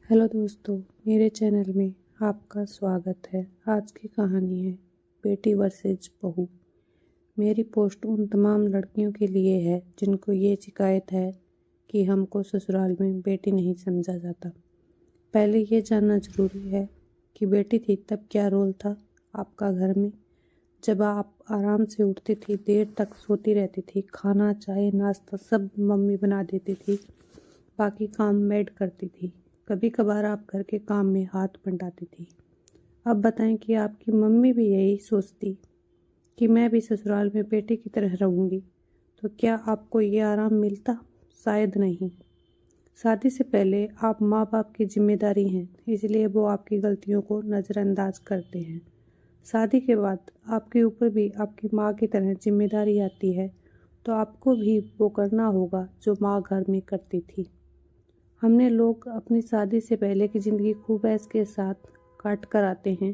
Hello दोस्तों, मेरे channel में आपका स्वागत है। आज की कहानी है बेटी वर्सेस बहू। मेरी पोस्ट उन तमाम लड़कियों के लिए है जिनको ये शिकायत है कि हमको ससुराल में बेटी नहीं समझा जाता। पहले ये जानना ज़रूरी है कि बेटी थी तब क्या रोल था आपका घर में। जब आप आराम से उठती थी, देर तक सोती रहती थी, खाना चाय नाश्ता सब मम्मी बना देती थी, बाकी काम मेड करती थी। कभी कभार आप घर के काम में हाथ बंटाती थी। अब बताएं कि आपकी मम्मी भी यही सोचती कि मैं भी ससुराल में बेटी की तरह रहूंगी, तो क्या आपको ये आराम मिलता? शायद नहीं। शादी से पहले आप माँ बाप की जिम्मेदारी हैं, इसलिए वो आपकी गलतियों को नज़रअंदाज करते हैं। शादी के बाद आपके ऊपर भी आपकी माँ की तरह जिम्मेदारी आती है, तो आपको भी वो करना होगा जो माँ घर में करती थी। हमने लोग अपनी शादी से पहले की ज़िंदगी खूब ऐश के साथ काट कर आते हैं।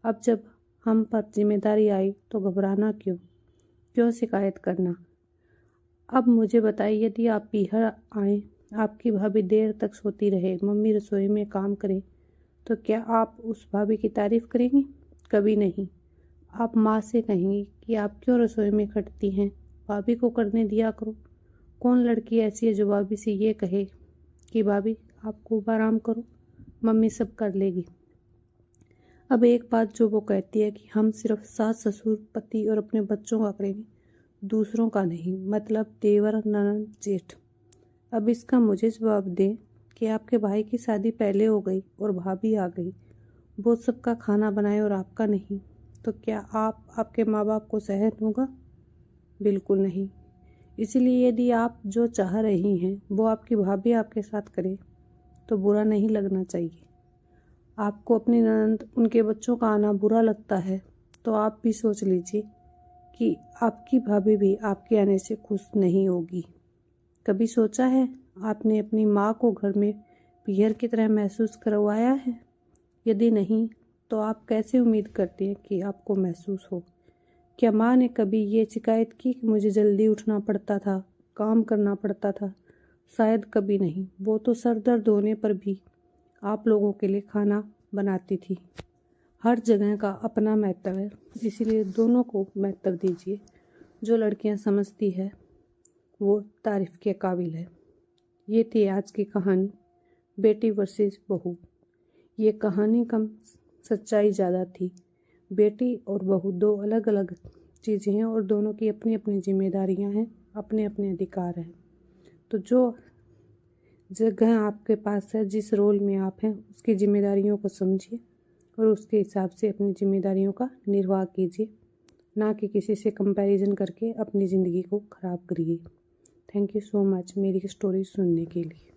अब जब हम पर जिम्मेदारी आई तो घबराना क्यों? क्यों शिकायत करना? अब मुझे बताइए, यदि आप पीहर आए, आपकी भाभी देर तक सोती रहे, मम्मी रसोई में काम करे, तो क्या आप उस भाभी की तारीफ करेंगी? कभी नहीं। आप माँ से कहेंगी कि आप क्यों रसोई में खटती हैं, भाभी को करने दिया करो। कौन लड़की ऐसी है जो भाभी से ये कहे कि भाभी आप खूब आराम करो, मम्मी सब कर लेगी। अब एक बात जो वो कहती है कि हम सिर्फ सास ससुर पति और अपने बच्चों का करेंगे, दूसरों का नहीं, मतलब देवर ननद जेठ। अब इसका मुझे जवाब दें कि आपके भाई की शादी पहले हो गई और भाभी आ गई, वो सबका खाना बनाए और आपका नहीं, तो क्या आप आपके माँ बाप को सहन होगा? बिल्कुल नहीं। इसलिए यदि आप जो चाह रही हैं वो आपकी भाभी आपके साथ करे तो बुरा नहीं लगना चाहिए। आपको अपनी ननद उनके बच्चों का आना बुरा लगता है तो आप भी सोच लीजिए कि आपकी भाभी भी आपके आने से खुश नहीं होगी। कभी सोचा है आपने अपनी माँ को घर में पीहर की तरह महसूस करवाया है? यदि नहीं तो आप कैसे उम्मीद करती हैं कि आपको महसूस हो? क्या माँ ने कभी ये शिकायत की कि मुझे जल्दी उठना पड़ता था, काम करना पड़ता था? शायद कभी नहीं। वो तो सर दर्द होने पर भी आप लोगों के लिए खाना बनाती थी। हर जगह का अपना महत्व है, इसीलिए दोनों को महत्व दीजिए। जो लड़कियां समझती है वो तारीफ के काबिल है। ये थी आज की कहानी बेटी वर्सेस बहू। ये कहानी कम, सच्चाई ज़्यादा थी। बेटी और बहू दो अलग अलग चीज़ें हैं और दोनों की अपनी अपनी जिम्मेदारियां हैं, अपने अपने अधिकार हैं। तो जो जगह आपके पास है, जिस रोल में आप हैं, उसकी जिम्मेदारियों को समझिए और उसके हिसाब से अपनी जिम्मेदारियों का निर्वाह कीजिए, ना कि किसी से कंपैरिजन करके अपनी ज़िंदगी को ख़राब करिए। थैंक यू सो मच मेरी स्टोरी सुनने के लिए।